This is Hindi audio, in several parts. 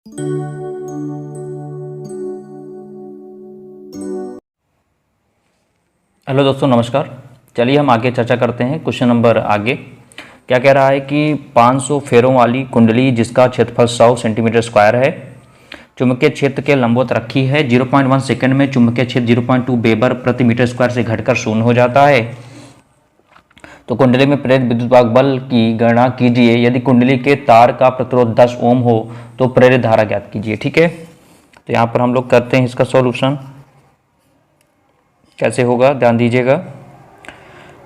हेलो दोस्तों, नमस्कार। चलिए हम आगे चर्चा करते हैं। क्वेश्चन नंबर आगे क्या कह रहा है कि 500 फेरों वाली कुंडली जिसका क्षेत्रफल 100 सेंटीमीटर स्क्वायर है, चुंबकीय क्षेत्र के लंबवत रखी है। 0.1 सेकंड में चुंबकीय क्षेत्र 0.2 वेबर प्रति मीटर स्क्वायर से घटकर शून्य हो जाता है। तो कुंडली में प्रेरित विद्युत वाहक बल की गणना कीजिए। यदि कुंडली के तार का प्रतिरोध 10 ओम हो तो प्रेरित धारा ज्ञात कीजिए। ठीक है, तो यहाँ पर हम लोग करते हैं इसका सॉल्यूशन। कैसे होगा ध्यान दीजिएगा।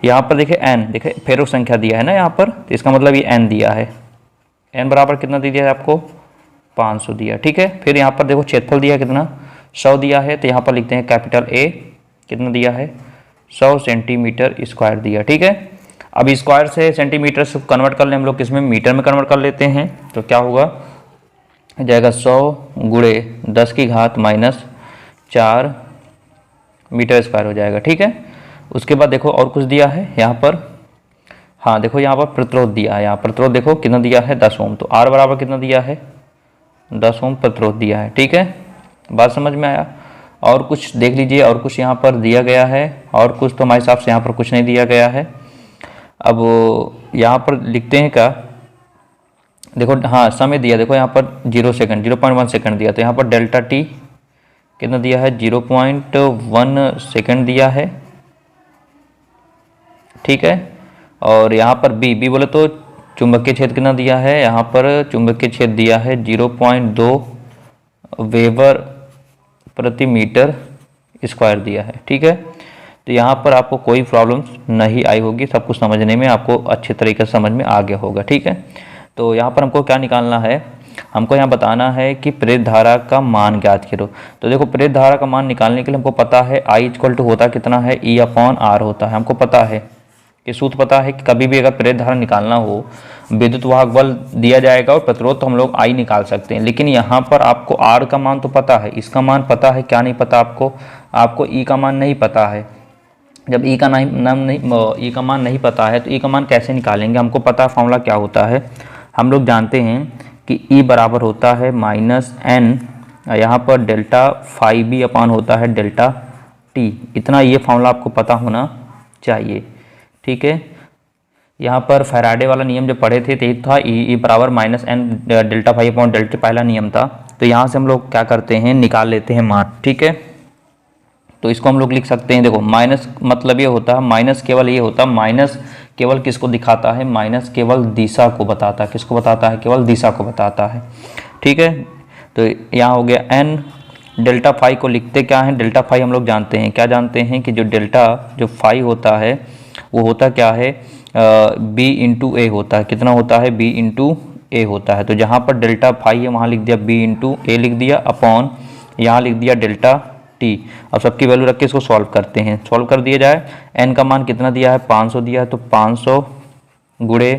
यहाँ पर देखिए n, देखिए फेरो संख्या दिया है ना यहाँ पर, तो इसका मतलब ये n दिया है। n बराबर कितना दिया है आपको? 500 दिया। ठीक है, फिर यहाँ पर देखो क्षेत्रफल दिया कितना? 100 दिया है, तो यहाँ पर लिखते हैं कैपिटल A। कितना दिया है? 100 सेंटीमीटर स्क्वायर दिया। ठीक है, अब स्क्वायर से सेंटीमीटर से कन्वर्ट कर ले हम लोग, किसमें? मीटर में कन्वर्ट कर लेते हैं। तो क्या होगा? जाएगा 100 गुणे 10 की घात माइनस 4 मीटर स्क्वायर हो जाएगा। ठीक है, उसके बाद देखो और कुछ दिया है यहाँ पर। हाँ देखो यहाँ पर प्रतिरोध दिया है। यहाँ प्रतिरोध देखो कितना दिया है? 10 ओम। तो R बराबर कितना दिया है? 10 ओम प्रतिरोध दिया है। ठीक है, बात समझ में आया? और कुछ देख लीजिए, और कुछ यहाँ पर दिया गया है, और कुछ तो हमारे हिसाब से यहाँ पर कुछ नहीं दिया गया है। अब यहाँ पर लिखते हैं क्या? देखो हाँ समय दिया, देखो यहाँ पर 0 सेकंड 0.1 सेकंड दिया, तो यहाँ पर डेल्टा टी कितना दिया है? 0.1 सेकंड दिया है। ठीक है, और यहाँ पर बी बोले तो चुंबकीय क्षेत्र कितना दिया है? यहाँ पर चुंबकीय क्षेत्र दिया है 0.2 वेबर प्रति मीटर स्क्वायर दिया है। ठीक है, तो यहाँ पर आपको कोई प्रॉब्लम नहीं आई होगी, सब कुछ समझने में आपको अच्छे तरीके से समझ में आ गया होगा। ठीक है, तो यहाँ पर हमको क्या निकालना है? हमको यहाँ बताना है कि प्रेरित धारा का मान ज्ञात करो। तो देखो प्रेरित धारा का मान निकालने के लिए हमको पता है I इक्वल टू होता कितना है? E/R होता है। हमको पता है कि सूत्र पता है कि कभी भी अगर प्रेरित धारा निकालना हो, विद्युत वाहक बल दिया जाएगा और प्रतिरोध तो हम लोग I निकाल सकते हैं। लेकिन यहाँ पर आपको R का मान तो पता है, इसका मान पता है, क्या नहीं पता आपको? आपको E का मान नहीं पता है। जब E का E का मान नहीं पता है तो E का मान कैसे निकालेंगे? हमको पता है फॉर्मूला क्या होता है। हम लोग जानते हैं कि E बराबर होता है -N, यहाँ पर डेल्टा फाई बी अपान होता है डेल्टा टी। इतना ये फॉर्मूला आपको पता होना चाहिए। ठीक है, यहाँ पर फैराडे वाला नियम जो पढ़े थे तो था E बराबर -N delta phi upon delta T, पहला नियम था। तो यहाँ से हम लोग क्या करते हैं? निकाल लेते हैं मान। ठीक है, तो इसको हम लोग लिख सकते हैं। देखो माइनस मतलब ये होता है, माइनस केवल ये होता है, माइनस केवल किसको दिखाता है? माइनस केवल दिशा को बताता है। किसको बताता है? केवल दिशा को बताता है। ठीक है, तो यहाँ हो गया n। डेल्टा फाई को लिखते क्या है? डेल्टा फाई हम लोग जानते हैं, क्या जानते हैं कि जो फाई होता है वो होता क्या है? b इंटू ए होता है। कितना होता है? b इंटू ए होता है। तो जहाँ पर डेल्टा फाई है वहाँ लिख दिया b इंटू ए लिख दिया, अपॉन यहाँ लिख दिया डेल्टा टी। अब सबकी वैल्यू रख के इसको सॉल्व करते हैं। सॉल्व कर दिया जाए, n का मान कितना दिया है? 500 दिया है, तो 500 गुणे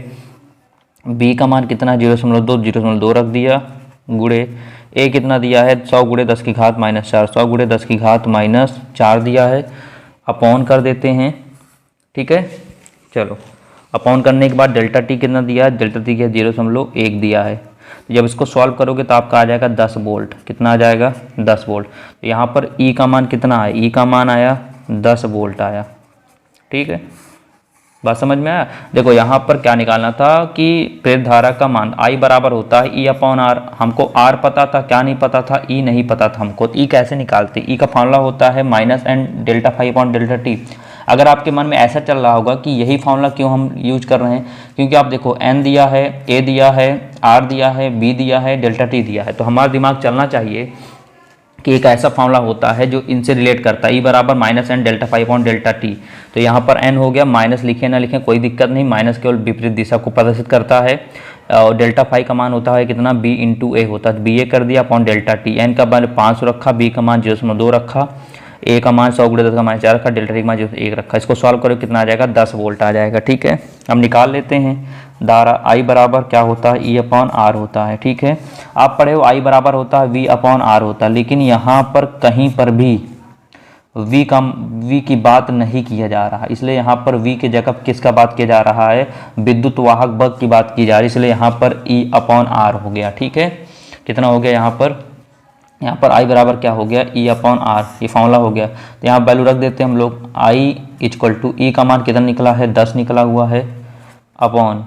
b का मान कितना है? 0.2 रख दिया, गुणे a कितना दिया है? 100 गुणे 10 की घात माइनस 4, 100 गुणे 10 की घात माइनस 4 दिया है, अपॉन कर देते हैं। ठीक है, चलो अपॉन करने के बाद डेल्टा टी कितना दिया है? डेल्टा टी का 0.1 दिया है। जब इसको सॉल्व करोगे तो आपका आ जाएगा 10 वोल्ट। कितना आ जाएगा? 10 वोल्ट। तो यहाँ पर E का मान कितना है? E का मान आया 10 वोल्ट आया। ठीक है, बात समझ में आया? देखो यहाँ पर क्या निकालना था कि प्रेरित धारा का मान I बराबर होता है E/R। हमको R पता था, क्या नहीं पता था? E नहीं पता था हमको। तो E कैसे निकालते? E का फॉर्मूला होता है -N delta phi upon delta T. अगर आपके मन में ऐसा चल रहा होगा कि यही फॉर्मूला क्यों हम यूज कर रहे हैं, क्योंकि आप देखो n दिया है, a दिया है, r दिया है, b दिया है, डेल्टा t दिया है। तो हमारा दिमाग चलना चाहिए कि एक ऐसा फॉर्मूला होता है जो इनसे रिलेट करता है। E बराबर -N delta phi upon delta T. तो यहाँ पर n हो गया, माइनस लिखे ना लिखें कोई दिक्कत नहीं, माइनस केवल विपरीत दिशा को प्रदर्शित करता है। और डेल्टा फाई का मान होता है कितना? b इंटू ए होता है, bA कर दिया अपॉन डेल्टा टी। n का मान 500 रखा, b का मान 0.2 रखा, a का मान 100 गुणे 10 का मान 4 रखा, डेल्टा टी का मान 1 रखा। इसको सॉल्व करो कितना आ जाएगा? 10 वोल्ट आ जाएगा। ठीक है, हम निकाल लेते हैं धारा I बराबर क्या होता है? E/R होता है। ठीक है, आप पढ़े हो I बराबर होता है V/R होता है, लेकिन यहाँ पर कहीं पर भी V की बात नहीं किया जा रहा, इसलिए यहाँ पर V की जगह किसका बात किया जा रहा है? विद्युत वाहक बल की बात की जा रही है, इसलिए यहाँ पर E/R हो गया। ठीक है, कितना हो गया यहाँ पर I बराबर क्या हो गया, E/R, ये फॉर्मूला हो गया। तो यहाँ वैल्यू रख देते हैं हम लोग, I = E का मान कितना निकला है, 10 निकला हुआ है, अपॉन,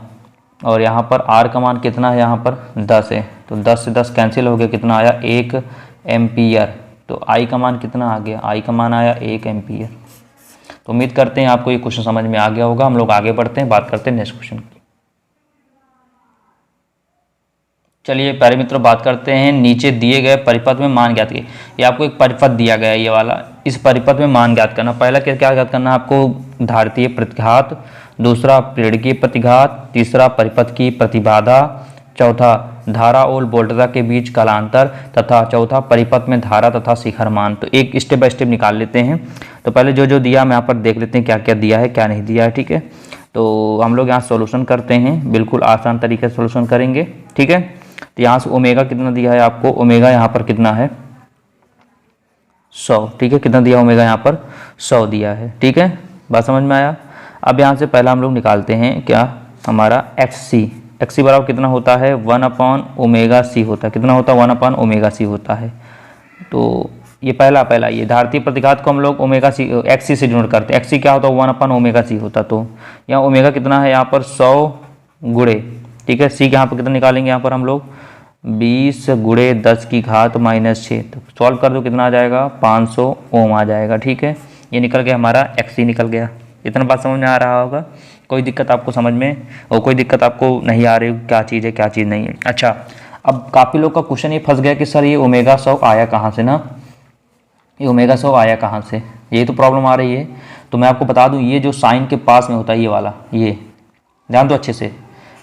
और यहाँ पर R का मान कितना है, यहाँ पर 10 है, तो 10 से 10 कैंसिल हो गया, कितना आया, 1 एम्पियर। तो I का मान कितना आ गया, I का मान आया 1 एम्पियर। तो उम्मीद करते हैं आपको ये क्वेश्चन समझ में आ गया होगा। हम लोग आगे बढ़ते हैं, बात करते हैं नेक्स्ट क्वेश्चन की। चलिए प्यारे मित्रों, बात करते हैं नीचे दिए गए परिपथ में मान ज्ञात कीजिए। ये आपको एक परिपथ दिया गया है, ये वाला, इस परिपथ में मान ज्ञात करना। पहला क्या ज्ञात करना है आपको, धारितीय प्रतिघात, दूसरा प्रेरकीय प्रतिघात, तीसरा परिपथ की प्रतिबाधा, चौथा धारा और वोल्टता के बीच कालांतर, तथा चौथा परिपथ में धारा तथा शिखर मान। तो एक स्टेप बाय स्टेप निकाल लेते हैं। तो पहले जो जो दिया हम यहाँ पर देख लेते हैं क्या क्या दिया है क्या नहीं दिया है, ठीक है। तो हम लोग यहाँ सॉल्यूशन करते हैं, बिल्कुल आसान तरीके से सॉल्यूशन करेंगे, ठीक है। तो यहाँ से ओमेगा कितना दिया है आपको, ओमेगा यहाँ पर कितना है, 100, ठीक है। कितना दिया ओमेगा यहाँ पर, 100 दिया है, ठीक है। बात समझ में आया। अब यहाँ से पहला हम लोग निकालते हैं क्या, हमारा XC बराबर कितना होता है, 1/ωc होता है। कितना होता है, 1/ωc होता है। तो ये पहला ये धारितीय प्रतिघात को हम लोग XC से डिनोट करते हैं। XC क्या होता है, 1/ωc होता। तो यहाँ ओमेगा कितना है, यहाँ पर 100 गुणे, ठीक है। C यहाँ पर कितना निकालेंगे, यहाँ पर हम लोग 20 गुणे 10 की घात -6। तो सॉल्व कर दो, कितना आ जाएगा, 500 ओम आ जाएगा, ठीक है। ये निकल गया हमारा XC निकल गया। इतना बात समझ में आ रहा होगा, कोई दिक्कत आपको समझ में, और कोई दिक्कत आपको नहीं आ रही, क्या चीज़ है क्या चीज़ नहीं है। अच्छा, अब काफ़ी लोग का क्वेश्चन ये फंस गया कि सर ये ओमेगा 100 आया कहाँ से ना, ये ओमेगा 100 आया कहाँ से, ये तो प्रॉब्लम आ रही है। तो मैं आपको बता दूं, ये जो साइन के पास में होता है, ये वाला, ये ध्यान दो अच्छे से,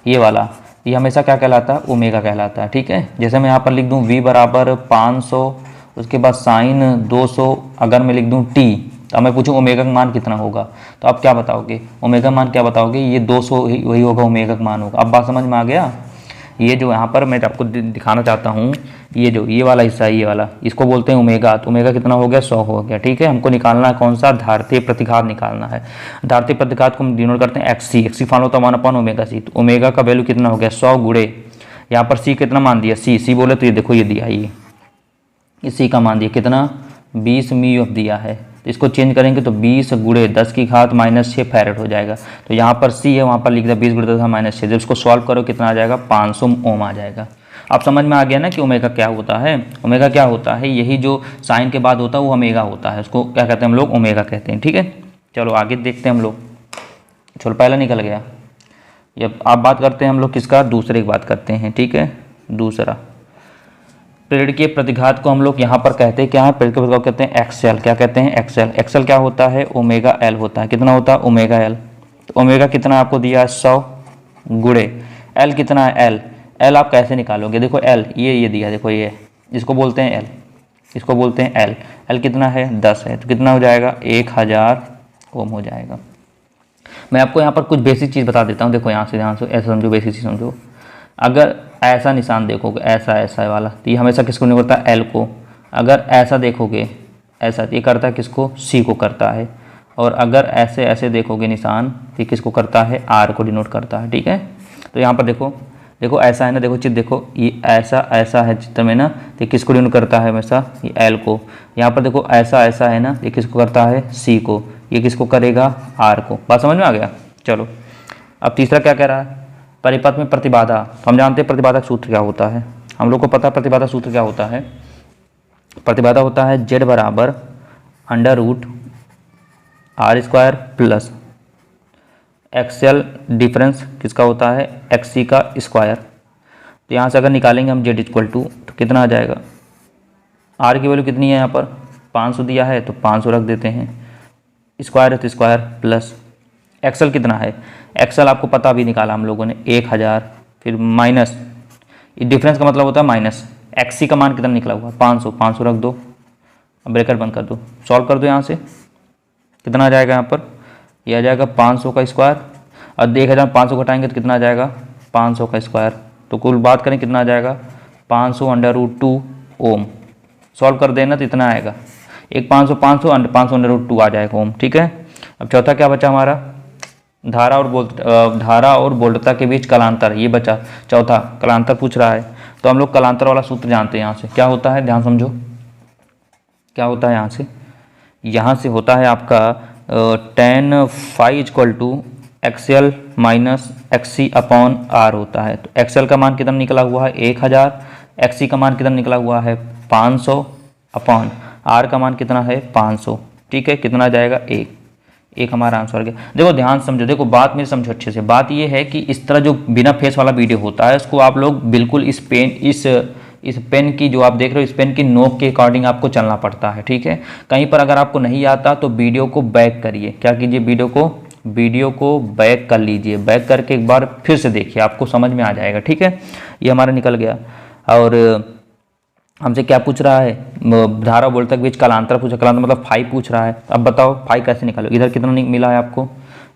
ये वाला, ये हमेशा क्या कहलाता है, ओमेगा कहलाता है, ठीक है। जैसे मैं यहाँ पर लिख दूँ V बराबर 500, उसके बाद साइन 200, अगर मैं लिख दूँ T, तो मैं पूछूं ओमेगा का मान कितना होगा, तो आप क्या बताओगे, ओमेगा मान क्या बताओगे, ये 200 वही होगा, ओमेगा का मान होगा। अब बात समझ में आ गया। ये जो यहाँ पर मैं आपको दिखाना चाहता हूँ, ये वाला हिस्सा है, ये वाला, इसको बोलते हैं ओमेगा। तो ओमेगा कितना हो गया, 100 हो गया, ठीक है। हमको निकालना है कौन सा, धारितीय प्रतिघात निकालना है। धारितीय प्रतिघात को हम डिनोट करते हैं XC फॉलो होता है 1/ωc। तो ओमेगा का वैल्यू कितना हो गया, 100 गुणे, यहाँ पर C कितना मान दिया, C बोले तो ये देखो ये दिया, ये C का मान दिया कितना, 20 म्यू दिया है। तो इसको चेंज करेंगे तो 20 गुणे 10 की घात -6 फैरेड हो जाएगा। तो यहाँ पर C है, वहाँ पर लिख दिया 20 गुणे 10 -6। जब इसको सॉल्व करो कितना आ जाएगा, 500 ओम आ जाएगा। आप समझ में आ गया ना कि ओमेगा क्या होता है। ओमेगा क्या होता है, यही जो साइन के बाद होता है वो ओमेगा होता है, उसको क्या कहते हैं हम लोग, ओमेगा कहते हैं, ठीक है। चलो आगे देखते हैं हम लोग। चलो पहला निकल गया। ये आप बात करते हैं हम लोग किसका, दूसरे की बात करते हैं, ठीक है। दूसरा प्रेरकीय प्रतिघात को हम लोग यहाँ पर कहते हैं क्या है, प्रेरकीय प्रतिघात कहते हैं XL। क्या कहते हैं, XL। XL क्या होता है, ओमेगा L होता है। कितना होता है, ओमेगा L। तो ओमेगा कितना आपको दिया है, 100 गुणे L कितना है, L आप कैसे निकालोगे, देखो L ये दिया, देखो ये, इसको बोलते हैं L, इसको बोलते हैं L। L कितना है, 10 है। तो कितना हो जाएगा, 1000 ओम हो जाएगा। मैं आपको यहाँ पर कुछ बेसिक चीज़ बता देता हूँ। देखो यहाँ से ऐसा समझो, बेसिक चीज़ समझो। अगर ऐसा निशान देखोगे, ऐसा वाला, तो ये हमेशा किसको नहीं करता, L को। अगर ऐसा देखोगे, ऐसा, ये करता है किसको, C को करता है। और अगर ऐसे देखोगे निशान, तो किसको करता है, R को डिनोट करता है, ठीक है। तो यहाँ पर देखो ऐसा है ना, देखो चित्र देखो, ये ऐसा है चित्र में ना, तो किसको डिनोट करता है हमेशा, ये L को। यहाँ पर देखो ऐसा है ना, ये किसको करता है, C को। ये किसको करेगा, R को। बात समझ में आ गया। चलो अब तीसरा क्या कह रहा है, परिपथ में प्रतिबाधा। तो हम जानते हैं प्रतिबाधा सूत्र क्या होता है, हम लोग को पता है प्रतिबाधा सूत्र क्या होता है। प्रतिबाधा होता है Z बराबर √R² प्लस XL डिफरेंस किसका होता है, XC का स्क्वायर। तो यहाँ से अगर निकालेंगे हम Z = तो कितना आ जाएगा, R की वैल्यू कितनी है, यहाँ पर 500 दिया है, तो 500 रख देते हैं, स्क्वायर है तो स्क्वायर, प्लस XL कितना है, XL आपको पता भी निकाला हम लोगों ने, 1000, फिर माइनस, डिफरेंस का मतलब होता है माइनस, XC का मान कितना निकला हुआ, 500 रख दो, अब ब्रैकेट बंद कर दो, सॉल्व कर दो। यहाँ से कितना आ जाएगा, यहाँ पर ये आ जाएगा 500 का स्क्वायर, और 1500 घटाएंगे तो कितना आ जाएगा, 500 का स्क्वायर। तो कुल बात करें कितना आ जाएगा, 500√2 ओम। सॉल्व कर देना तो इतना आएगा, एक 500 आ जाएगा ओम, ठीक है। अब चौथा क्या बचा हमारा, धारा और वोल्टता के बीच कालांतर, ये बचा चौथा, कालांतर पूछ रहा है। तो हम लोग कलांतर वाला सूत्र जानते हैं। यहाँ से क्या होता है, ध्यान समझो, क्या होता है यहाँ से होता है आपका tan phi equal to XL minus XC upon R होता है। तो एक्सएल का मान कितना निकला हुआ है 1000, एक्सी का मान कितना निकला हुआ है 500 अपॉन आर का मान कितना है 500। ठीक है, कितना आ जाएगा 1 हमारा आंसर गया। देखो ध्यान समझो, देखो बात मेरी समझो अच्छे से। बात ये है कि इस तरह जो बिना फेस वाला वीडियो होता है उसको आप लोग बिल्कुल इस पेन की जो आप देख रहे हो इस पेन की नोक के अकॉर्डिंग आपको चलना पड़ता है। ठीक है, कहीं पर अगर आपको नहीं आता तो वीडियो को बैक करिए, क्या कीजिए, वीडियो को बैक कर लीजिए, बैक करके एक बार फिर से देखिए, आपको समझ में आ जाएगा। ठीक है, ये हमारा निकल गया। और हमसे क्या पूछ रहा है, धारा वोल्टता के बीच कालांतर पूछा, कालांतर मतलब फाई पूछ रहा है। अब बताओ फाई कैसे निकालो, इधर कितना मिला है आपको,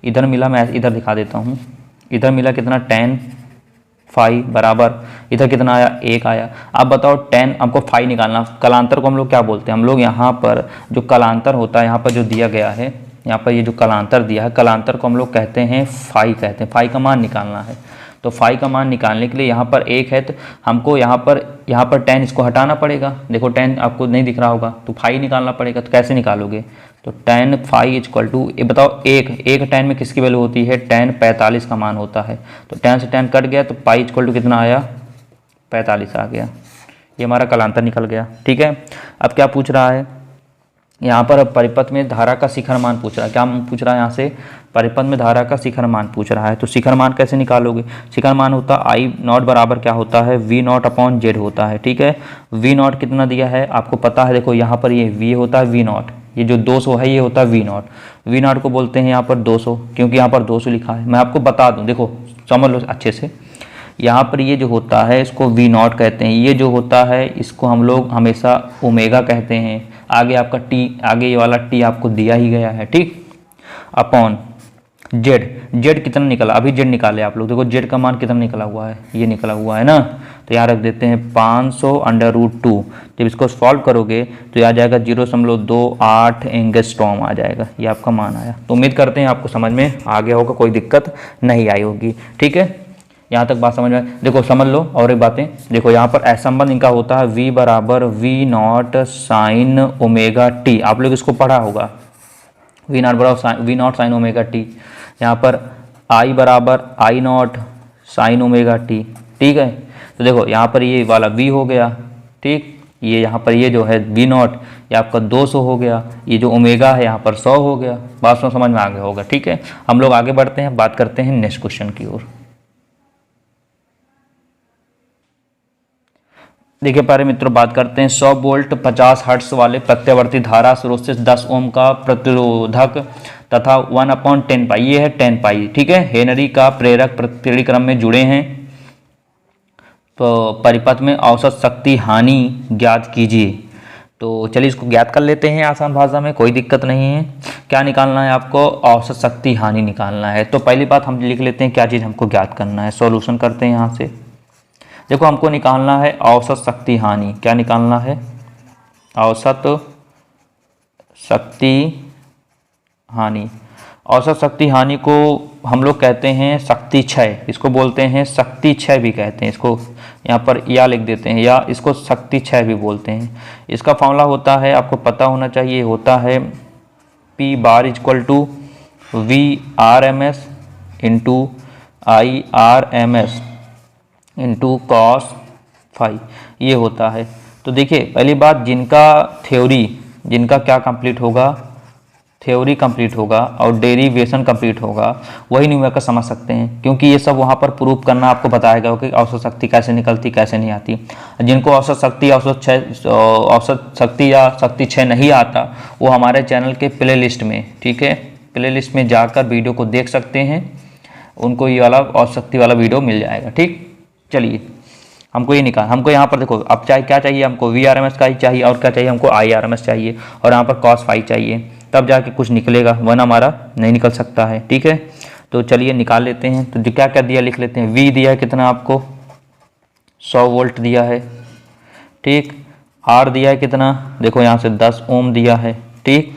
इधर मिला, मैं इधर दिखा देता हूँ, इधर मिला कितना tan फाई बराबर इधर कितना आया 1 आया। अब बताओ tan हमको फाई निकालना, कालांतर को हम लोग क्या बोलते हैं, हम लोग यहाँ पर जो कालांतर होता है यहाँ पर जो दिया गया है, यहाँ पर ये जो कालांतर दिया है, कालांतर को हम लोग कहते हैं फाई, कहते हैं फाई का मान निकालना है। तो फाई का मान निकालने के लिए यहाँ पर 1 है तो हमको यहाँ पर tan इसको हटाना पड़ेगा। देखो tan आपको नहीं दिख रहा होगा तो फाई निकालना पड़ेगा। तो कैसे निकालोगे, तो tan फाई इक्वल टू ये बताओ एक tan में किसकी वैल्यू होती है, tan 45 का मान होता है। तो tan से tan कट गया तो पाई इक्वल टू कितना आया 45 आ गया। ये हमारा कालांतर निकल गया। ठीक है, अब क्या पूछ रहा है यहाँ पर, परिपथ में धारा का शिखर मान पूछ रहा है। क्या पूछ रहा है यहाँ से, परिपथ में धारा का शिखर मान पूछ रहा है। तो शिखर मान कैसे निकालोगे, शिखर मान होता है आई नॉट बराबर क्या होता है वी नॉट अपॉन जेड होता है। ठीक है, वी नॉट कितना दिया है आपको पता है, देखो यहाँ पर ये वी होता है वी नॉट, ये जो 200 है ये होता है वी नॉट, वी नॉट को बोलते हैं यहाँ पर 200, क्योंकि यहाँ पर 200 लिखा है। मैं आपको बता दूँ, देखो समझ लो अच्छे से, यहाँ पर ये जो होता है इसको वी नॉट कहते हैं, ये जो होता है इसको हम लोग हमेशा ओमेगा कहते हैं। आगे आपका टी, आगे ये वाला टी आपको दिया ही गया है। ठीक, अपॉन जेड कितना निकला, अभी जेड निकाले आप लोग, देखो जेड का मान कितना निकला हुआ है, ये निकला हुआ है ना। तो यहाँ रख देते हैं 500/√2। जब इसको सॉल्व करोगे तो ये आ जाएगा 0.28 एंगस्ट्रॉम आ जाएगा, ये आपका मान आया। तो उम्मीद करते हैं आपको समझ में आ गया होगा, कोई दिक्कत नहीं आई होगी। ठीक है, यहाँ तक बात समझ में, देखो समझ लो। और एक बातें देखो, यहाँ पर ऐसा संबंध इनका होता है v बराबर V nought sine omega T, आप लोग इसको पढ़ा होगा, वी नॉट बराबर V nought sine omega T. यहाँ पर आई बराबर I nought sine omega T. ठीक है, तो देखो यहाँ पर ये वाला v हो गया, ठीक, ये यहाँ पर ये जो है वी नॉट ये आपका 200 हो गया, ये जो ओमेगा है यहाँ पर 100 हो गया। बात समझ में आ गया होगा। ठीक है, हम लोग आगे बढ़ते हैं, बात करते हैं नेक्स्ट क्वेश्चन की ओर। देखिए प्यारे मित्रों, बात करते हैं 100 वोल्ट 50 हर्ट्ज वाले प्रत्यावर्ती धारा स्रोत से 10 ओम का प्रतिरोधक तथा 1/10 पाई, ये है 10 पाई। ठीक है, हेनरी का प्रेरक प्रतिक्रिया क्रम में जुड़े हैं, तो परिपथ में औसत शक्ति हानि ज्ञात कीजिए। तो चलिए इसको ज्ञात कर लेते हैं आसान भाषा में, कोई दिक्कत नहीं है। क्या निकालना है आपको, औसत शक्ति हानि निकालना है। तो पहली बात हम लिख लेते हैं क्या चीज़ हमको ज्ञात करना है, सॉल्यूशन करते हैं यहाँ से। देखो हमको निकालना है औसत शक्ति हानि, क्या निकालना है, औसत शक्ति हानि। औसत शक्ति हानि को हम लोग कहते हैं शक्ति क्षय, इसको बोलते हैं शक्ति क्षय भी कहते हैं, इसको यहाँ पर या लिख देते हैं, या इसको शक्ति क्षय भी बोलते हैं। इसका फॉर्मूला होता है, आपको पता होना चाहिए, होता है P bar equal to VRMS into IRMS into cos phi, ये होता है। तो देखिए पहली बात, जिनका क्या कंप्लीट होगा, थ्योरी कंप्लीट होगा और डेरिवेशन कंप्लीट होगा, वही न्यूमेरिकल समझ सकते हैं, क्योंकि ये सब वहाँ पर प्रूव करना आपको बताएगा कि औसत शक्ति कैसे निकलती कैसे नहीं आती। जिनको औसत शक्ति या शक्ति क्षय नहीं आता, वो हमारे चैनल के प्ले लिस्ट में, ठीक है, प्ले लिस्ट में जाकर वीडियो को देख सकते हैं, उनको ये वाला औसत शक्ति वाला वीडियो मिल जाएगा। ठीक, चलिए हमको ये हमको यहाँ पर देखो, अब चाहे क्या चाहिए हमको, VRMS का ही चाहिए, और क्या चाहिए हमको, IRMS चाहिए, और यहाँ पर cos फाई चाहिए, तब जाके कुछ निकलेगा, वरना हमारा नहीं निकल सकता है। ठीक है, तो चलिए निकाल लेते हैं। तो क्या क्या दिया लिख लेते हैं। V दिया है कितना आपको, 100 वोल्ट दिया है। ठीक, R दिया है कितना, देखो यहाँ से 10 ओम दिया है। ठीक,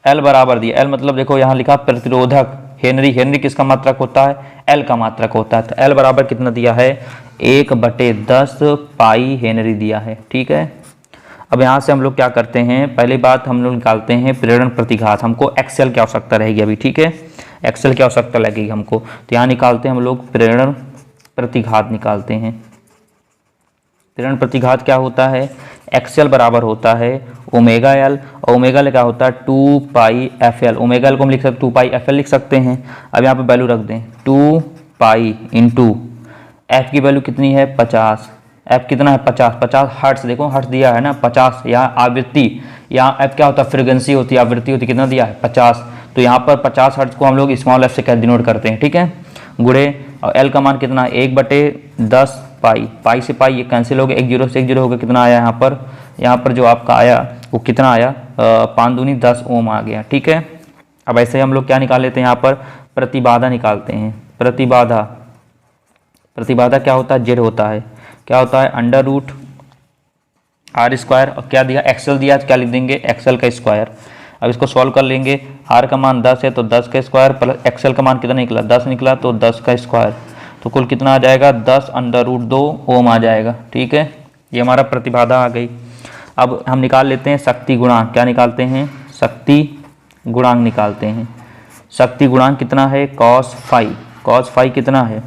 L बराबर दिया, L मतलब देखो यहाँ लिखा प्रतिरोधक, हेनरी, हेनरी किसका मात्रक होता है? एल का मात्रक होता है। तो एल बराबर कितना दिया है? 1/10 पाई हेनरी दिया है। ठीक है, अब यहाँ से हम लोग क्या करते हैं, पहली बात हम लोग निकालते हैं प्रेरण प्रतिघात। हमको एक्सेल की आवश्यकता रहेगी अभी। ठीक है, एक्सेल की आवश्यकता लगेगी हमको, तो यहाँ निकालते हैं हम लोग प्रेरण प्रतिघात निकालते हैं। प्रेरण प्रतिघात क्या होता है? एक्सेल बराबर होता है ओमेगा एल, और ओमेगा एल क्या होता है? 2 पाई एफ एल। ओमेगा एल को हम लिख सकते 2 पाई एफ एल लिख सकते हैं। अब यहाँ पे वैल्यू रख दें 2 पाई इंटू एफ की वैल्यू कितनी है? 50। एफ कितना है? 50। 50 हर्ट्स, देखो हर्ट्स दिया है ना 50। यहाँ आवृत्ति, यहाँ एफ क्या होता है? फ्रीक्वेंसी होती है, आवृत्ति होती है, कितना दिया है? 50। तो यहाँ पर 50 हर्ट्स को हम लोग स्मॉल एफ से क्या डिनोट करते हैं। ठीक है, गुणे, और एल का मान कितना? 1/10 पाई। पाई से पाई ये कैंसिल हो गया, 1 0 से 1 0 हो गया, कितना आया यहाँ पर? यहाँ पर जो आपका आया वो कितना आया? 5 दूनी 10 ओम आ गया। ठीक है, अब ऐसे हम लोग क्या निकाल लेते हैं? यहाँ पर प्रतिबाधा निकालते हैं। प्रतिबाधा, प्रतिबाधा क्या होता है? जेड होता है। क्या होता है? √r²। और क्या दिया? एक्सेल दिया, क्या लिख देंगे? एक्सेल का स्क्वायर। अब इसको सॉल्व कर लेंगे। आर का मान 10 है तो 10 का स्क्वायर, प्लस एक्सेल का मान कितना निकला? 10 निकला, तो 10 का स्क्वायर, तो कुल कितना आ जाएगा? 10√2 ओम आ जाएगा। ठीक है, ये हमारा प्रतिबाधा आ गई। अब हम निकाल लेते हैं शक्ति गुणांक। क्या निकालते हैं? शक्ति गुणांक निकालते हैं। शक्ति गुणांक कितना है? cos phi. cos फाई कितना है?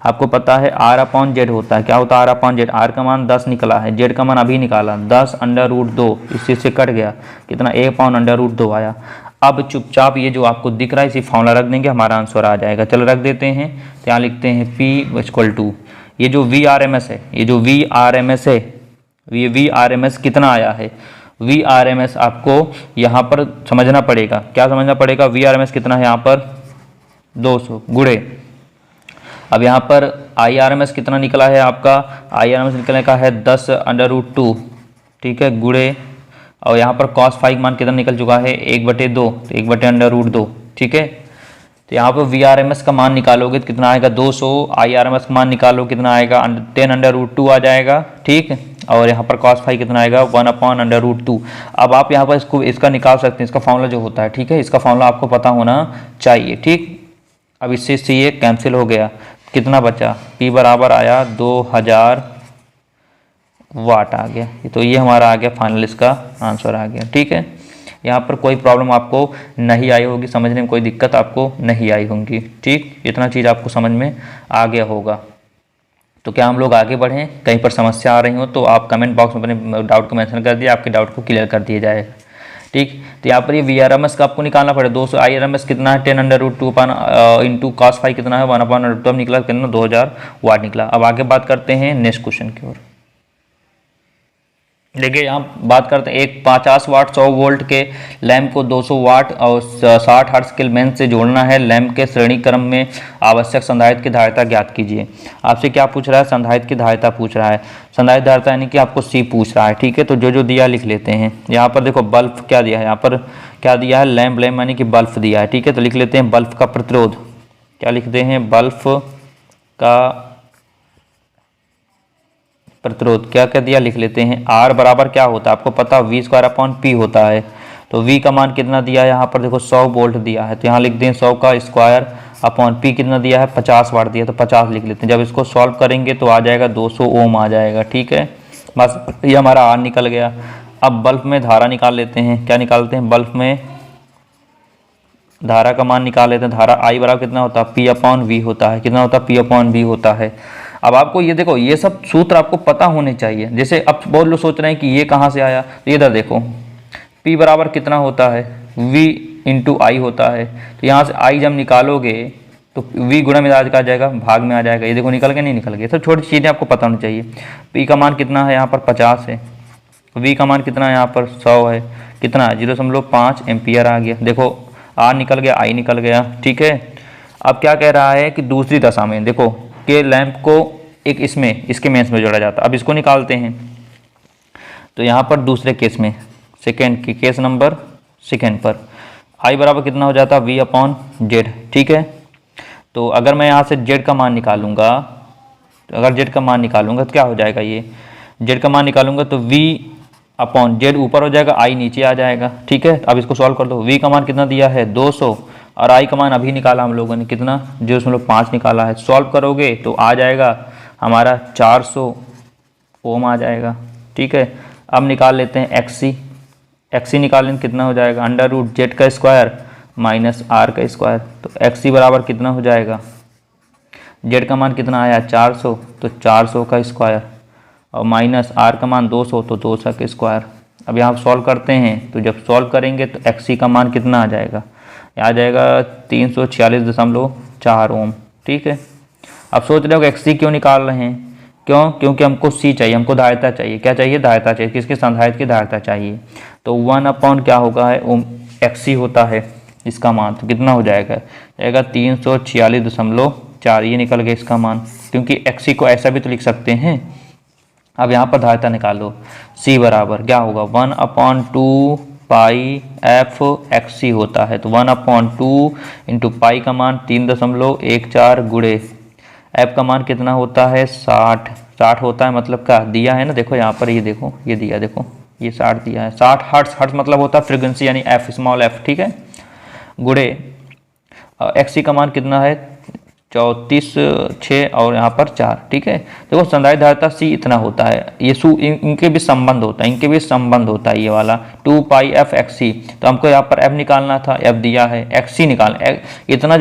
आपको पता है R/Z होता है। क्या होता है R/Z? R का मान 10 निकला है, Z का मान अभी निकाला 10√2, इस चीज़ से कट गया, कितना? 1/√2 आया। अब चुपचाप ये जो आपको दिख रहा है इसी फॉर्मूला रख देंगे, हमारा आंसर आ जाएगा। चलो रख देते हैं, तो यहाँ लिखते हैं P = ये जो VRMS है, ये जो VRMS है, ये VRMS कितना आया है? VRMS आपको यहाँ पर समझना पड़ेगा। क्या समझना पड़ेगा? VRMS कितना है यहाँ पर? 200 गुणे, अब यहाँ पर IRMS कितना निकला है आपका? IRMS निकलने का है 10√2। ठीक है, गुणे, और यहाँ पर cos फाई मान कितना निकल चुका है? 1/2, तो 1/√2। ठीक है, तो यहाँ पर VRMS का मान निकालोगे तो कितना आएगा? 200। IRMS का मान निकालो कितना आएगा? 10√2 आ जाएगा। ठीक, और यहाँ पर cos फाई कितना आएगा? 1/√2। अब आप यहाँ पर इसका निकाल सकते हैं, इसका फॉर्मूला जो होता है। ठीक है, इसका फॉर्मूला आपको पता होना चाहिए। ठीक, अब इससे ये कैंसिल हो गया, कितना बचा? P बराबर आया 2000 वाट आ गया। तो ये हमारा आ गया फाइनल, इसका आंसर आ गया। ठीक है, यहाँ पर कोई प्रॉब्लम आपको नहीं आई होगी, समझने में कोई दिक्कत आपको नहीं आई होगी। ठीक, इतना चीज़ आपको समझ में आ गया होगा। तो क्या हम लोग आगे बढ़ें? कहीं पर समस्या आ रही हो तो आप कमेंट बॉक्स में अपने डाउट को मेंशन कर दिए, आपके डाउट को क्लियर कर दिया जाएगा। ठीक, तो यहाँ पर ये VRMS का आपको निकालना पड़ेगा 200। IRMS कितना है? 10√2 इंटू cos फाई कितना है? 1/√2 निकला, कितना? 2000 वाट निकला। अब आगे बात करते हैं नेक्स्ट क्वेश्चन की ओर। देखिए यहाँ बात करते हैं, एक 50 वाट 100 वोल्ट के लैंप को 200 वाट और 60 हर्ट्ज के लेंस से जोड़ना है। लैंप के श्रेणी क्रम में आवश्यक संधारित्र की धारिता ज्ञात कीजिए। आपसे क्या पूछ रहा है? संधारित्र की धारिता पूछ रहा है। संधारित्र धारिता यानी कि आपको C पूछ रहा है। ठीक है, तो जो जो दिया लिख लेते हैं। यहाँ पर देखो बल्ब क्या दिया है, यहाँ पर क्या दिया है? लैंप, लैंप यानी कि बल्ब दिया है। ठीक है, तो लिख लेते हैं बल्ब का प्रतिरोध। क्या लिखते हैं? बल्ब का प्रतिरोध। क्या क्या दिया लिख लेते हैं। R बराबर क्या होता है? आपको पता V²/P होता है। तो V का मान कितना दिया है? यहाँ पर देखो 100 वोल्ट दिया है, तो यहाँ लिख दें 100 का स्क्वायर अपॉन P कितना दिया है? 50 वाट दिया, तो 50 लिख लेते हैं। जब इसको सॉल्व करेंगे तो आ जाएगा 200 ओम आ जाएगा। ठीक है, बस ये हमारा R निकल गया। अब बल्ब में धारा निकाल लेते हैं। क्या निकालते हैं? बल्ब में धारा का मान निकाल लेते हैं। धारा I बराबर कितना होता है? P/V होता है। कितना होता है? P/V होता है। अब आपको ये देखो, ये सब सूत्र आपको पता होने चाहिए। जैसे अब बहुत लोग सोच रहे हैं कि ये कहाँ से आया, तो इधर देखो P बराबर कितना होता है? V × I होता है। तो यहाँ से I जब निकालोगे तो V गुणा में आ जाएगा, भाग में आ जाएगा। ये देखो निकल के नहीं निकल गया। तो छोटी चीज़ें आपको पता होनी चाहिए। P का मान कितना है? यहाँ पर 50 है। V का मान कितना है? यहाँ पर 100 है। कितना? 0.5 एम्पियर आ गया। देखो R निकल गया, I निकल गया। ठीक है, अब क्या कह रहा है कि दूसरी दशा में देखो कि लैंप को एक इसमें, इसके मेंस में जोड़ा जाता है। अब इसको निकालते हैं, तो यहाँ पर दूसरे केस में, सेकेंड की केस नंबर सेकेंड पर I बराबर कितना हो जाता है? V/Z। ठीक है, तो अगर मैं यहाँ से Z का मान निकालूंगा, तो अगर Z का मान निकालूंगा तो क्या हो जाएगा? ये Z का मान निकालूंगा तो V/Z ऊपर हो जाएगा, I नीचे आ जाएगा। ठीक है, अब इसको सॉल्व कर दो। V का मान कितना दिया है? 200 और आई का मान अभी निकाला हम लोगों ने, कितना 0.5 निकाला है। सॉल्व करोगे तो आ जाएगा हमारा 400 ओम आ जाएगा। ठीक है, अब निकाल लेते हैं एक्सी। एक्सी निकालें कितना हो जाएगा, √z का स्क्वायर माइनस आर का स्क्वायर। तो एक्सी बराबर कितना हो जाएगा, जेड का मान कितना आया 400, तो 400 का स्क्वायर और माइनस आर का मान 200, तो 200 का स्क्वायर। अब यहाँ सॉल्व करते हैं तो जब सॉल्व करेंगे तो एक्सी का मान कितना आ जाएगा, आ जाएगा 346.4 ओम। ठीक है, अब सोच रहे हो कि एक्सी क्यों निकाल रहे हैं, क्यों, क्योंकि हमको सी चाहिए, हमको धारिता चाहिए। क्या चाहिए, धारिता चाहिए। किसके संधारित्र की धारिता चाहिए। तो 1 क्या होगा है, एक्सी होता है इसका मान, तो कितना हो जाएगा, 346.4, ये निकल गया इसका मान, क्योंकि एक्सी को ऐसा भी तो लिख सकते हैं। अब यहाँ पर धारिता निकालो, सी बराबर क्या होगा 1/2 पाई एफ एक्सी होता है। तो 1/2 इंटू पाई का मान 3.14 गुणे एफ का मान कितना होता है 60 होता है। मतलब क्या दिया है ना, देखो यहाँ पर, ये देखो ये दिया, देखो ये 60 दिया है। 60 हर्ट्ज, हर्ट्ज मतलब होता है फ्रीक्वेंसी यानी एफ, स्मॉल एफ। ठीक है, गुणे एक्सी का मान कितना है 34.6 और यहाँ पर 4। ठीक है, देखो संधारित्र धारिता सी इतना होता है, ये इनके भी संबंध होता है, इनके भी संबंध होता है ये वाला 2 पाई एफ एक्सी। तो हमको यहाँ पर एफ निकालना था, एफ दिया है, एक्सी निकालना। इतना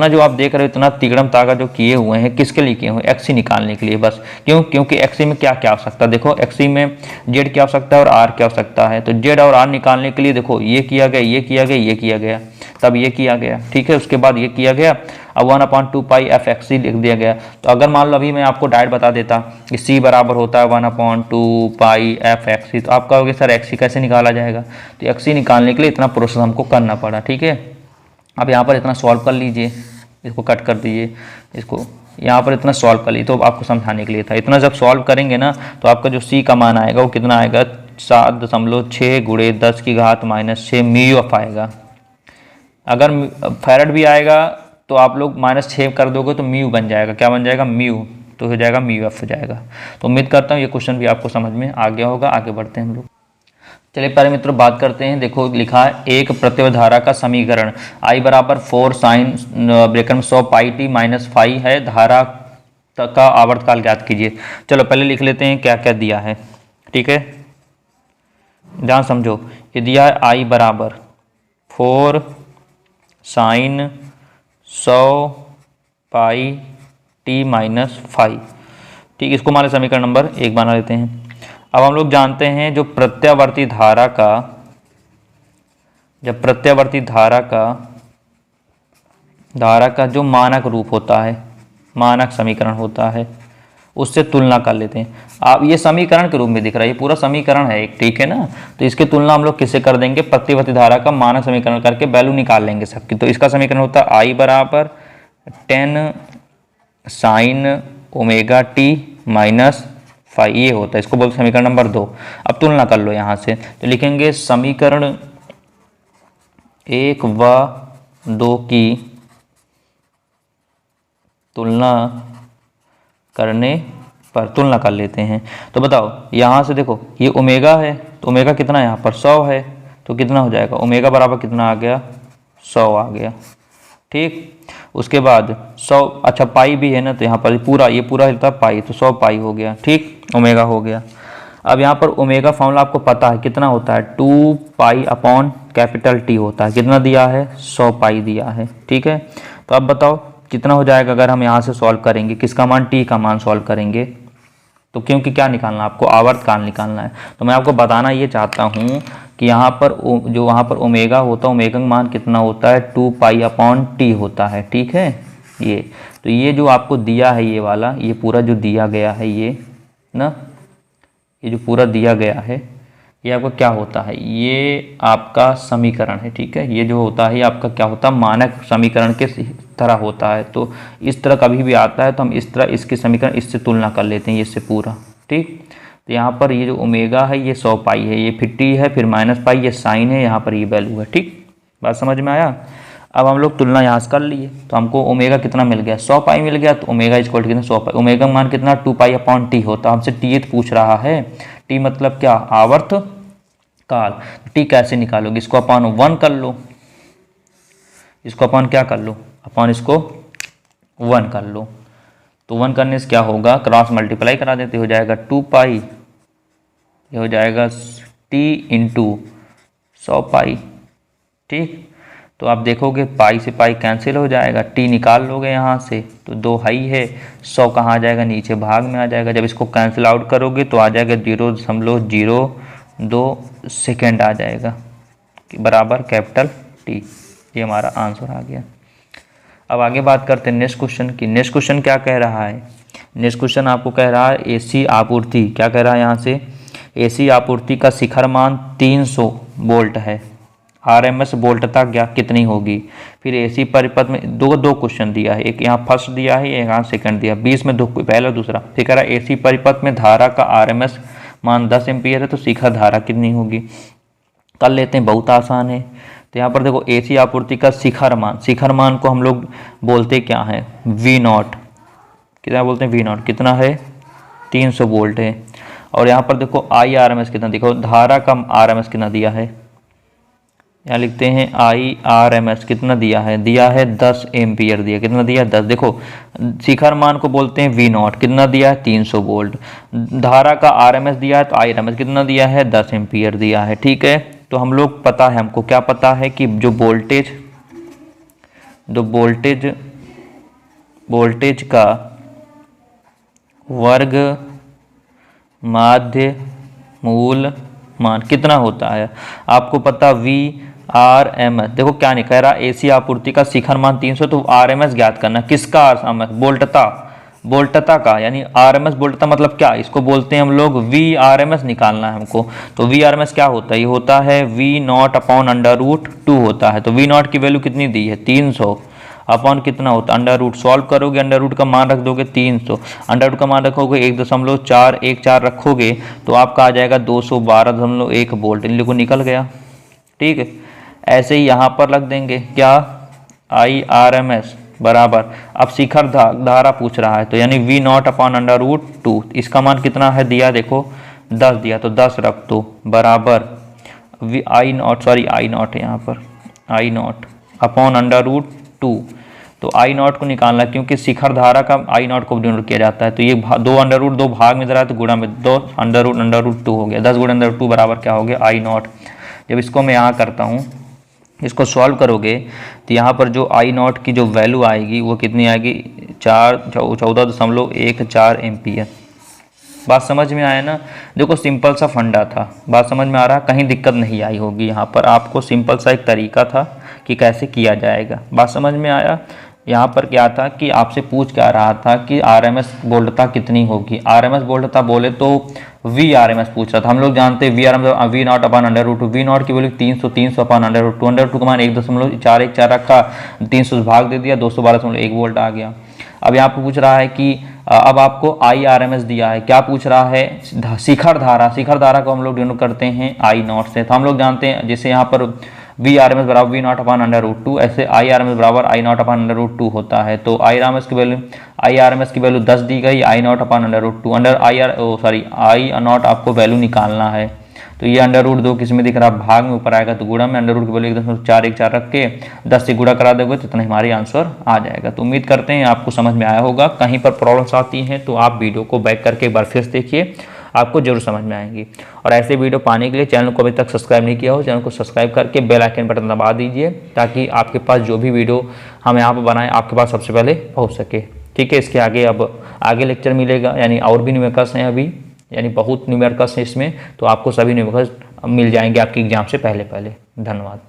जो आप देख रहे हो, इतना तिगड़म तागा जो किए हुए हैं, किसके लिए किए हुए हैं, एक्सी निकालने के लिए बस। क्यों, क्योंकि एक्सी में क्या क्या आवश्यकता, देखो एक्सी में जेड की आवश्यकता है और आर की आवश्यकता है। तो जेड और आर निकालने के लिए देखो ये किया गया, ये किया गया, ये किया गया, तब ये किया गया। ठीक है, उसके बाद ये किया गया, अब 1/2 पाई एफ एक्सी लिख दिया गया। तो अगर मान लो अभी मैं आपको डायरेक्ट बता देता कि सी बराबर होता है 1/2 पाई एफ एक्सी, तो आप कहोगे सर एक्सी कैसे निकाला जाएगा। तो एक्सी निकालने के लिए इतना प्रोसेस हमको करना पड़ा। ठीक है, अब यहाँ पर इतना सॉल्व कर लीजिए, इसको कट कर दीजिए, इसको यहाँ पर इतना सॉल्व कर लीजिए, तो आपको समझाने के लिए था। इतना जब सॉल्व करेंगे ना तो आपका जो सी का मान आएगा वो कितना आएगा 7.6 गुणे 10⁻⁻6 म्यू एफ आएगा। अगर फैरड भी आएगा तो आप लोग -6 कर दोगे तो म्यू बन जाएगा। क्या बन जाएगा, म्यू, तो हो जाएगा म्यू एफ हो जाएगा। तो उम्मीद करता हूँ ये क्वेश्चन भी आपको समझ में आ गया होगा। आगे बढ़ते हैं हम लोग। चलिए प्यारे मित्रों बात करते हैं। देखो लिखा है एक प्रतिधारा का समीकरण I बराबर 4 साइन ब्रैकेट में 100 पाई टी माइनस 5 है, धारा का आवर्तकाल ज्ञात कीजिए। चलो पहले लिख लेते हैं क्या क्या दिया है। ठीक है, ध्यान समझो, ये दिया है I बराबर 4 साइन 100 पाई टी माइनस 5। ठीक, इसको मान समीकरण नंबर 1 बना लेते हैं। अब हम लोग जानते हैं जो प्रत्यावर्ती धारा का, जब प्रत्यावर्ती धारा का जो मानक रूप होता है, मानक समीकरण होता है, उससे तुलना कर लेते हैं। आप ये समीकरण के रूप में दिख रहा है, ये पूरा समीकरण है एक, ठीक है ना। तो इसकी तुलना हम लोग किससे कर देंगे, प्रत्यावर्ती धारा का मानक समीकरण करके वैल्यू निकाल लेंगे सबकी। तो इसका समीकरण होता है I बराबर 10 साइन ओमेगा टी माइनस 5, ये होता है, इसको बोलते समीकरण नंबर 2। अब तुलना कर लो यहाँ से, तो लिखेंगे समीकरण 1 व 2 की तुलना करने पर तुलना कर लेते हैं। तो बताओ यहाँ से देखो ये ओमेगा है, तो ओमेगा कितना यहाँ पर 100 है, तो कितना हो जाएगा ओमेगा बराबर कितना आ गया 100 आ गया। ठीक, उसके बाद 100, अच्छा पाई भी है ना, तो यहाँ पर ये पूरा हिलता पाई, तो 100 पाई हो गया। ठीक, ओमेगा हो गया। अब यहाँ पर ओमेगा फॉर्मूला आपको पता है कितना होता है 2 पाई अपॉन कैपिटल टी होता है। कितना दिया है 100 पाई दिया है। ठीक है, तो अब बताओ कितना हो जाएगा अगर हम यहाँ से सॉल्व करेंगे, किसका मान, टी का मान सॉल्व करेंगे। तो क्योंकि क्या निकालना आपको, आवर्तकाल निकालना है। तो मैं आपको बताना ये चाहता हूँ कि यहाँ पर जो वहाँ पर ओमेगा होता है, ओमेगा का मान कितना होता है 2 पाई अपॉन टी होता है। ठीक है, ये तो ये जो आपको दिया है ये वाला, ये पूरा जो दिया गया है ये ना, ये जो पूरा दिया गया है ये आपका क्या होता है, ये आपका समीकरण है। ठीक है, ये जो होता है ये आपका क्या होता है, मानक समीकरण के तरह होता है। तो इस तरह कभी भी आता है तो हम इस तरह इसके समीकरण इससे तुलना कर लेते हैं, इससे पूरा। ठीक, तो यहाँ पर ये जो ओमेगा है ये 100 पाई है, ये फिर टी है, फिर माइनस पाई, ये साइन है, यहाँ पर ये वैल्यू है। ठीक, बात समझ में आया। अब हम लोग तुलना यहाँ से कर लिए, तो हमको ओमेगा कितना मिल गया 100 पाई मिल गया। तो ओमेगा इक्वल कितना 100 पाई, ओमेगा मान कितना 2 पाई अपॉन टी होता है। हमसे टी पूछ रहा है, टी मतलब क्या, आवर्त काल। टी कैसे निकालोगे, इसको अपॉन 1 कर लो, इसको अपन क्या कर लो, अपन इसको 1 कर लो। तो 1 करने से क्या होगा, क्रॉस मल्टीप्लाई करा देते, हो जाएगा 2 पाई, ये हो जाएगा t इंटू 100 पाई। ठीक, तो आप देखोगे पाई से पाई कैंसिल हो जाएगा, t निकाल लोगे यहाँ से तो 2 हाई है, 100 कहाँ आ जाएगा, नीचे भाग में आ जाएगा। जब इसको कैंसिल आउट करोगे तो आ जाएगा 0.02 सेकेंड आ जाएगा, बराबर कैपिटल T। ये हमारा आंसर आ गया। अब आगे बात करते हैं नेक्स्ट क्वेश्चन की। नेक्स्ट क्वेश्चन क्या कह रहा है, नेक्स्ट क्वेश्चन आपको कह रहा है AC आपूर्ति, क्या कह रहा है यहाँ से, AC आपूर्ति का शिखर मान 300 वोल्ट है, RMS वोल्टता क्या कितनी होगी। फिर AC परिपथ में दो क्वेश्चन दिया है, एक यहाँ फर्स्ट दिया है, एक यहाँ सेकंड दिया, 20 में 2 पहला दूसरा। फिर कह रहा है AC परिपथ में धारा का RMS मान 10 एम्पीयर है तो शिखर धारा कितनी होगी। कर लेते हैं, बहुत आसान है। तो यहाँ पर देखो AC आपूर्ति का शिखर मान को हम लोग बोलते क्या है, V0, कितना बोलते हैं V0, कितना है 300 वोल्ट है। और यहाँ पर देखो IRMS कितना, देखो धारा का RMS कितना दिया है, यहाँ लिखते हैं IRMS कितना दिया है 10 एम्पियर दिया, कितना दिया 10। देखो शिखर मान को बोलते हैं V0, कितना दिया है 300 वोल्ट, धारा का RMS दिया है तो IRMS कितना दिया है 10 एम्पियर दिया है। ठीक है, तो हम लोग पता है, हमको क्या पता है कि जो वोल्टेज का वर्ग माध्य मूल मान कितना होता है, आपको पता VRMS। देखो क्या नहीं कह रहा, AC आपूर्ति का शिखर मान 300 तो RMS ज्ञात करना, किसका RMS, वोल्टता का, यानी RMS वोल्टता मतलब क्या, इसको बोलते हैं हम लोग VRMS निकालना है हमको। तो VRMS क्या होता है, ये होता है V0 अपॉन √2 होता है। तो V0 की वैल्यू कितनी दी है 300 अपॉन कितना होता है अंडर रूट, सॉल्व करोगे अंडर रूट का मान रख दोगे 300, अंडर रूट का मान रखोगे 1.414 रखोगे तो आपका आ जाएगा 212.1 वोल्ट, इन लोगों को निकल गया। ठीक है, ऐसे ही यहाँ पर रख देंगे क्या, IRMS बराबर, अब शिखर धारा पूछ रहा है तो यानी V0 अपॉन अंडर रूट 2, इसका मान कितना है दिया, देखो 10 दिया तो 10 रख दो बराबर I0 है यहाँ पर I0 अपॉन अंडर रूट 2। तो I0 को निकालना, क्योंकि शिखर धारा का I0 को डिनोट किया जाता है, तो ये 2 अंडर रूट 2 भाग में रहा है तो गुणा में 2 अंडर रूट 2 हो गया, 10 गुणा अंडर रूट 2 बराबर क्या हो गया I0। जब इसको मैं यहाँ करता हूँ, इसको सॉल्व करोगे तो यहाँ पर जो I0 की जो वैल्यू आएगी वो कितनी आएगी 14.14 एम्पियर। बात समझ में आया ना, देखो सिंपल सा फंडा था, बात समझ में आ रहा, कहीं दिक्कत नहीं आई होगी। यहाँ पर आपको सिंपल सा एक तरीका था कि कैसे किया जाएगा, बात समझ में आया। यहाँ पर क्या था कि आपसे पूछ क्या रहा था कि RMS वोल्टता कितनी होगी, RMS वोल्टता बोले तो VRMS पूछ रहा था। हम लोग जानते हैं VRMS V0 upon under root 2, V0 की value 300 upon under root 2, under root 2 का मान 1.414 रखा, 300 भाग दे दिया 212.1 वोल्ट आ गया। अब यहाँ पर पूछ रहा है कि अब आपको IRMS दिया है, क्या पूछ रहा है, शिखर धारा को हम लोग डिनोट करते हैं I0 से। तो हम लोग जानते हैं जैसे यहाँ पर VRMS बराबर V0 अपॉन अंडर रूट 2, ऐसे IRMS बराबर I0 अपॉन अंडर रूट 2 होता है। तो IRMS की वैल्यू 10 दी गई, I0 upon under root 2, I0 आपको वैल्यू निकालना है। तो ये अंडर रूट 2 किस में दिख रहा, भाग में ऊपर आएगा तो गुणा में, अंडर रूट की वैल्यू 1.414 रख के 10 से गुणा करा दोगे तो इतना हमारी आंसर आ जाएगा। तो उम्मीद करते हैं आपको समझ में आया होगा। कहीं पर प्रॉब्लम्स आती हैं तो आप वीडियो को बैक करके एक बार फिर से देखिए, आपको जरूर समझ में आएंगी। और ऐसे वीडियो पाने के लिए चैनल को अभी तक सब्सक्राइब नहीं किया हो, चैनल को सब्सक्राइब करके बेल आइकन बटन दबा दीजिए, ताकि आपके पास जो भी वीडियो हम यहाँ पर बनाएं आपके पास सबसे पहले पहुँच सके। ठीक है, इसके आगे लेक्चर मिलेगा, यानी और भी न्यूमेरिकल्स हैं अभी, यानी बहुत न्यूमेरिकल्स हैं इसमें, तो आपको सभी न्यूमेरिकल्स मिल जाएंगे आपकी एग्जाम से पहले। धन्यवाद।